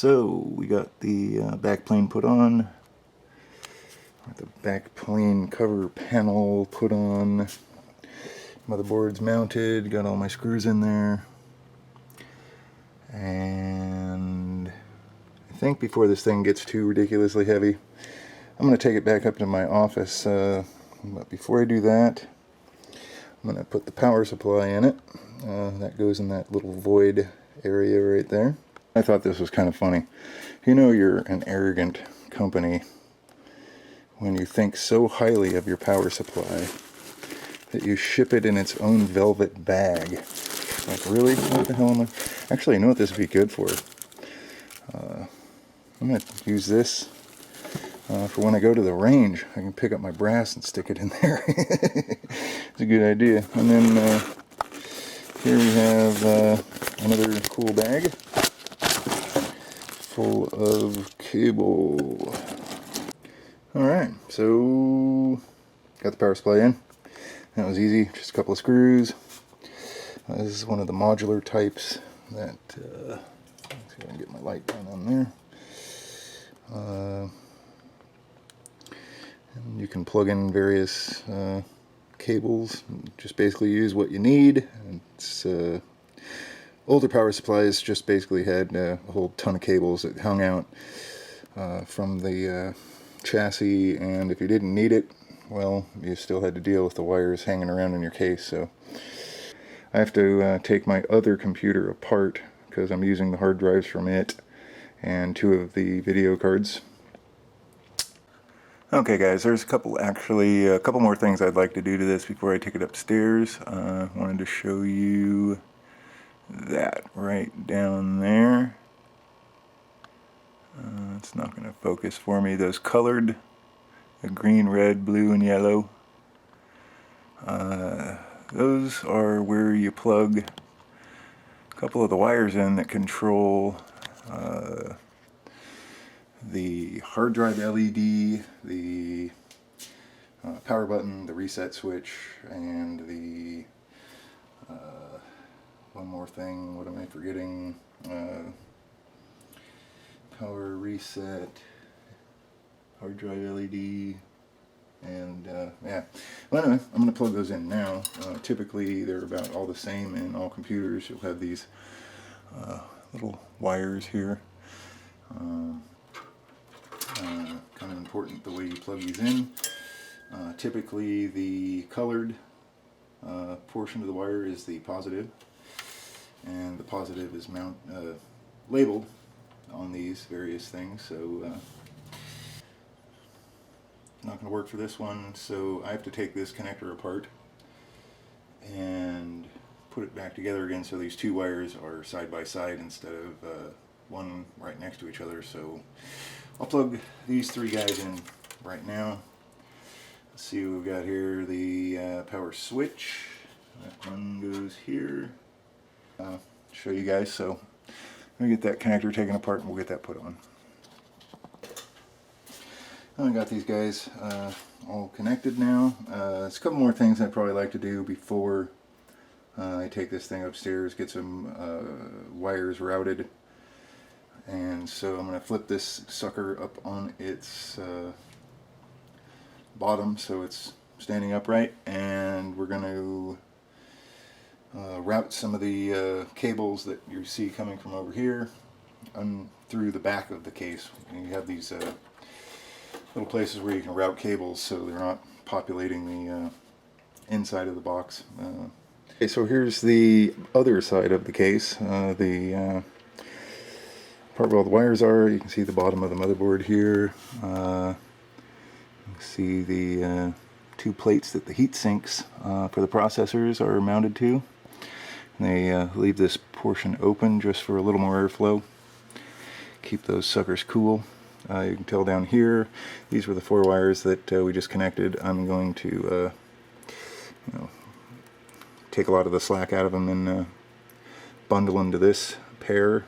So we got the back plane put on, the back plane cover panel put on, motherboard's mounted, got all my screws in there, and I think before this thing gets too ridiculously heavy, I'm going to take it back up to my office, but before I do that, I'm going to put the power supply in it. That goes in that little void area right there. I thought this was kind of funny. You know you're an arrogant company when you think so highly of your power supply that you ship it in its own velvet bag. Like, really? What the hell am I? Actually, you know what this would be good for? I'm going to use this for when I go to the range. I can pick up my brass and stick it in there. It's a good idea. And then here we have another cool bag full of cable. Alright, so got the power supply in. That was easy, just a couple of screws. This is one of the modular types that, let's see if I can get my light down on there. And you can plug in various cables, just basically use what you need. It's older power supplies just basically had a whole ton of cables that hung out from the chassis, and if you didn't need it, well, you still had to deal with the wires hanging around in your case. So I have to take my other computer apart because I'm using the hard drives from it and two of the video cards. Okay guys, there's a couple more things I'd like to do to this before I take it upstairs. I wanted to show you that right down there. It's not going to focus for me. Those colored, the green, red, blue, and yellow. Those are where you plug a couple of the wires in that control the hard drive LED, the power button, the reset switch, and the one more thing, what am I forgetting? Power reset, hard drive LED, and yeah. Well, anyway, I'm going to plug those in now. Typically they're about all the same in all computers. You'll have these little wires here. Kind of important the way you plug these in. Typically the colored portion of the wire is the positive, and the positive is labeled on these various things, so not going to work for this one, so I have to take this connector apart and put it back together again so these two wires are side by side instead of one right next to each other. So I'll plug these three guys in right now. Let's see what we've got here. The power switch, that one goes here. Show you guys, so let me get that connector taken apart and we'll get that put on. I got these guys all connected now. There's a couple more things I'd probably like to do before I take this thing upstairs, get some wires routed. And so I'm going to flip this sucker up on its bottom so it's standing upright, and we're going to route some of the cables that you see coming from over here through the back of the case. And you have these little places where you can route cables so they're not populating the inside of the box. Okay, so here's the other side of the case, the part where all the wires are. You can see the bottom of the motherboard here. You can see the two plates that the heat sinks for the processors are mounted to. And they leave this portion open just for a little more airflow. Keep those suckers cool. You can tell down here, these were the four wires that we just connected. I'm going to take a lot of the slack out of them and bundle into this pair.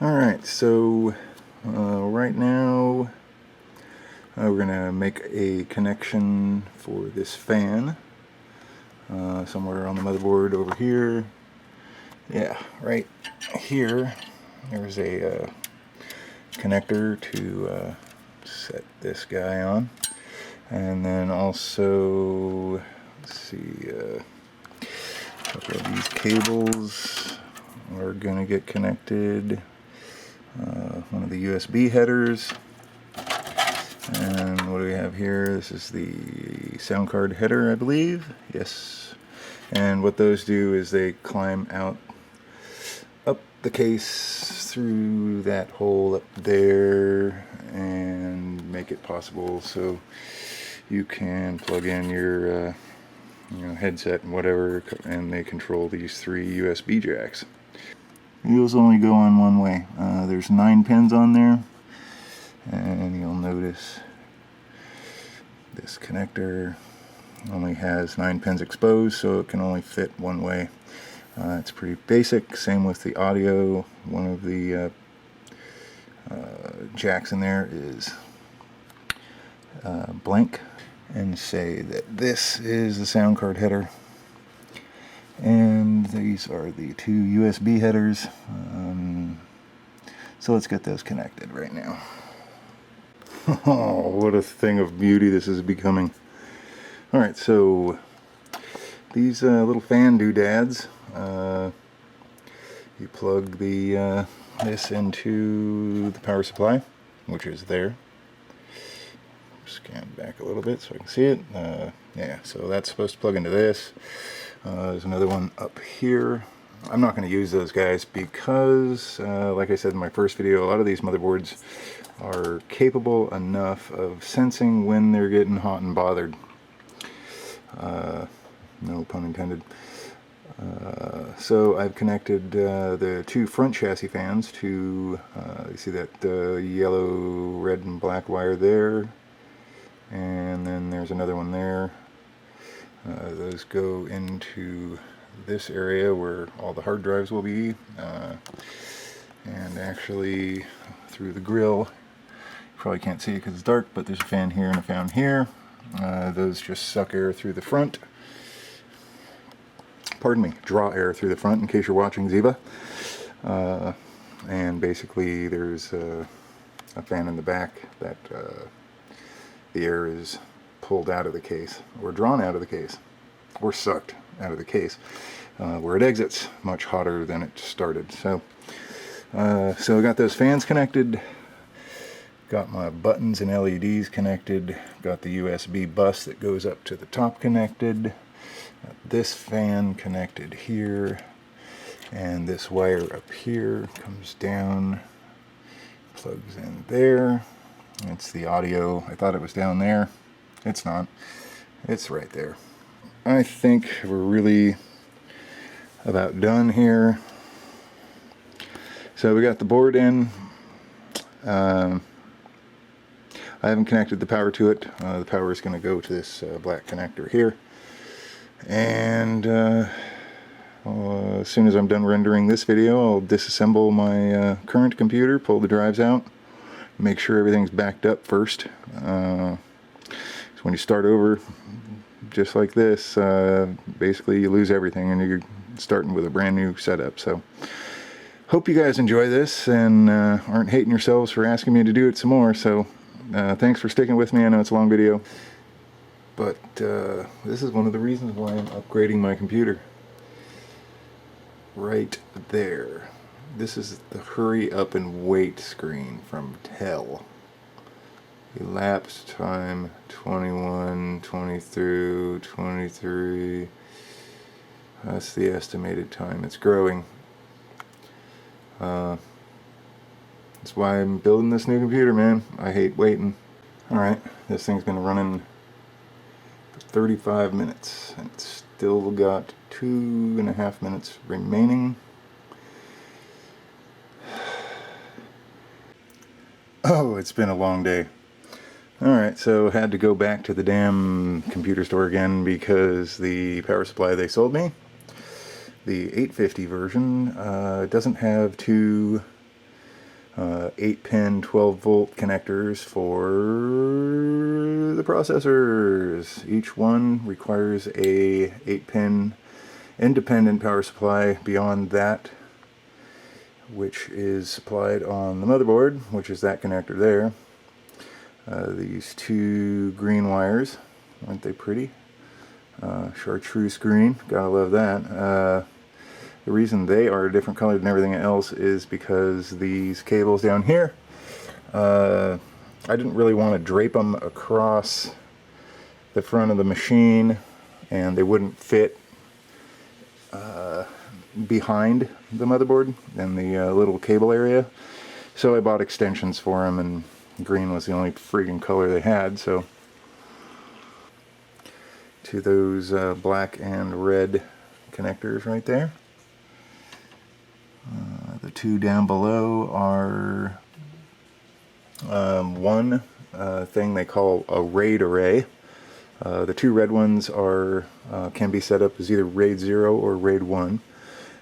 Alright, so right now we're going to make a connection for this fan somewhere on the motherboard over here. Yeah, right here there's a connector to set this guy on. And then also, let's see, a couple of these cables are going to get connected. One of the USB headers. And what do we have here? This is the sound card header, I believe. Yes. And what those do is they climb out up the case through that hole up there and make it possible so you can plug in your headset and whatever, and they control these 3 USB jacks. These only go on one way. There's 9 pins on there, and you'll notice this connector only has 9 pins exposed, so it can only fit one way. It's pretty basic. Same with the audio. One of the jacks in there is blank, and say that this is the sound card header, and these are the 2 USB headers. So let's get those connected right now. Oh, what a thing of beauty this is becoming. Alright, so these little fan doodads, you plug the this into the power supply, which is there. Scan back a little bit so I can see it. Yeah, so that's supposed to plug into this. There's another one up here. I'm not going to use those guys because, like I said in my first video, a lot of these motherboards are capable enough of sensing when they're getting hot and bothered. No pun intended. So I've connected the 2 front chassis fans to, you see that yellow, red, and black wire there. And then there's another one there. Those go into this area where all the hard drives will be, and actually through the grill. You probably can't see it because it's dark, but there's a fan here and a fan here. Those just suck air through the front. Pardon me, draw air through the front in case you're watching Ziva. And basically there's a fan in the back that the air is pulled out of the case, or drawn out of the case, or sucked out of the case, where it exits much hotter than it started. So I got those fans connected, got my buttons and LEDs connected, got the USB bus that goes up to the top connected, got this fan connected here, and this wire up here comes down, plugs in there. It's the audio. I thought it was down there. It's not. It's right there. I think we're really about done here. So we got the board in. I haven't connected the power to it. The power is going to go to this black connector here. And as soon as I'm done rendering this video, I'll disassemble my current computer, pull the drives out, make sure everything's backed up first. So when you start over, just like this, basically you lose everything and you're starting with a brand new setup. So hope you guys enjoy this and aren't hating yourselves for asking me to do it some more. So thanks for sticking with me. I know it's a long video, but this is one of the reasons why I'm upgrading my computer. Right there. This is the hurry up and wait screen from Tel. Elapsed time 21, 22, 23. That's the estimated time. It's growing. That's why I'm building this new computer, man. I hate waiting. Alright, this thing's been running for 35 minutes and it's still got 2.5 minutes remaining. Oh, it's been a long day. Alright, so had to go back to the damn computer store again because the power supply they sold me, the 850 version, doesn't have 2 8-pin 12-volt connectors for the processors. Each one requires a 8-pin independent power supply. Beyond that, which is supplied on the motherboard, which is that connector there. These two green wires, aren't they pretty? Chartreuse green, gotta love that. The reason they are a different color than everything else is because these cables down here, I didn't really want to drape them across the front of the machine, and they wouldn't fit behind the motherboard in the little cable area. So I bought extensions for them, and green was the only freaking color they had. So to those black and red connectors right there. The two down below are one thing they call a RAID array. The two red ones are can be set up as either RAID 0 or RAID 1,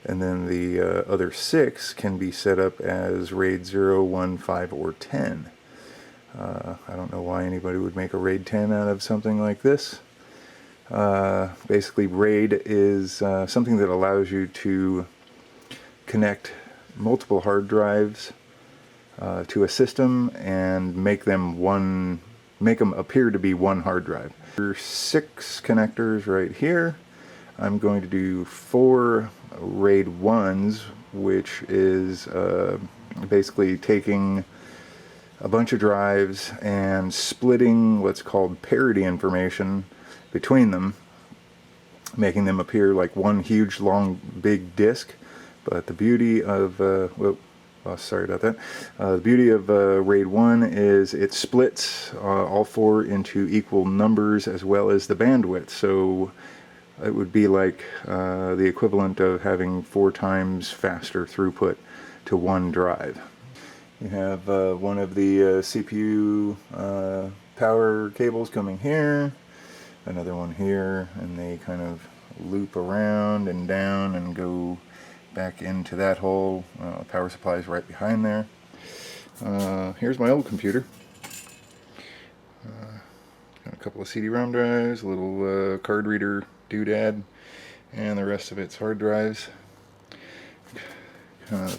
and then the other 6 can be set up as RAID 0, 1, 5, or 10. I don't know why anybody would make a RAID 10 out of something like this. Basically, RAID is something that allows you to connect multiple hard drives to a system and make them appear to be one hard drive. There are 6 connectors right here. I'm going to do 4 RAID 1s, which is basically taking a bunch of drives and splitting what's called parity information between them, making them appear like one huge long big disk. But the beauty of sorry about that. The beauty of RAID 1 is it splits all 4 into equal numbers as well as the bandwidth. So it would be like the equivalent of having 4 times faster throughput to one drive. You have one of the CPU power cables coming here, another one here, and they kind of loop around and down and go back into that hole. Power supply is right behind there. Here's my old computer. Got a couple of CD-ROM drives, a little card reader doodad, and the rest of it's hard drives.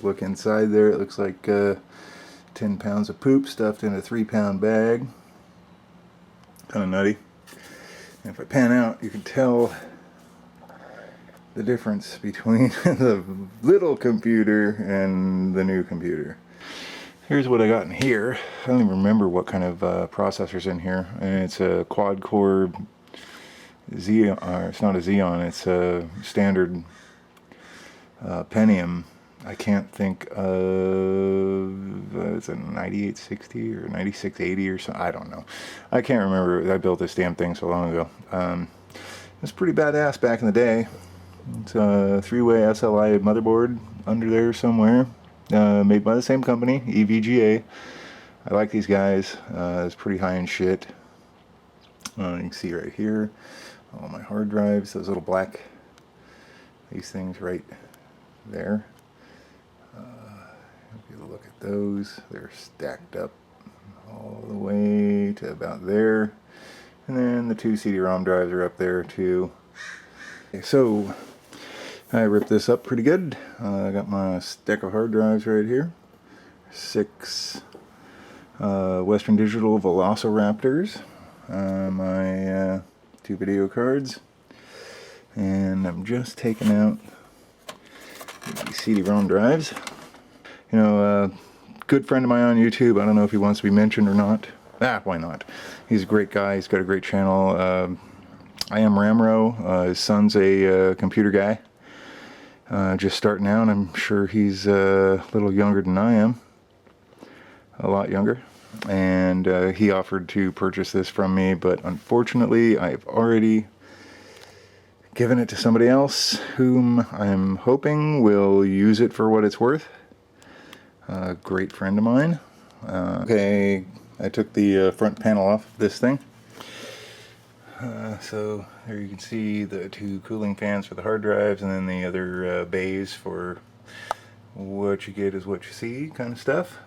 Look inside there, it looks like 10 pounds of poop stuffed in a 3-pound bag. Kind of nutty. And if I pan out, you can tell the difference between the little computer and the new computer. Here's what I got in here. I don't even remember what kind of processor's in here. And it's a quad-core Xeon. It's not a Xeon. It's a standard Pentium. I can't think of. It's a 9860 or 9680 or something. I don't know. I can't remember. I built this damn thing so long ago. It's pretty badass back in the day. It's a 3-way SLI motherboard under there somewhere, made by the same company, EVGA. I like these guys. It's pretty high-end shit. You can see right here all my hard drives, those little black, these things right there. If you look at those, they're stacked up all the way to about there. And then the 2 CD-ROM drives are up there too. Okay, so I ripped this up pretty good. I got my stack of hard drives right here. 6 Western Digital Velociraptors. My 2 video cards. And I'm just taking out the CD-ROM drives. You know, a good friend of mine on YouTube, I don't know if he wants to be mentioned or not. Why not? He's a great guy. He's got a great channel. I am Ramro. His son's a computer guy. Just starting out. I'm sure he's a little younger than I am. A lot younger. And he offered to purchase this from me, but unfortunately I've already given it to somebody else whom I'm hoping will use it for what it's worth. A great friend of mine. Okay, I took the front panel off of this thing. So there you can see the 2 cooling fans for the hard drives, and then the other bays for what you get is what you see kind of stuff.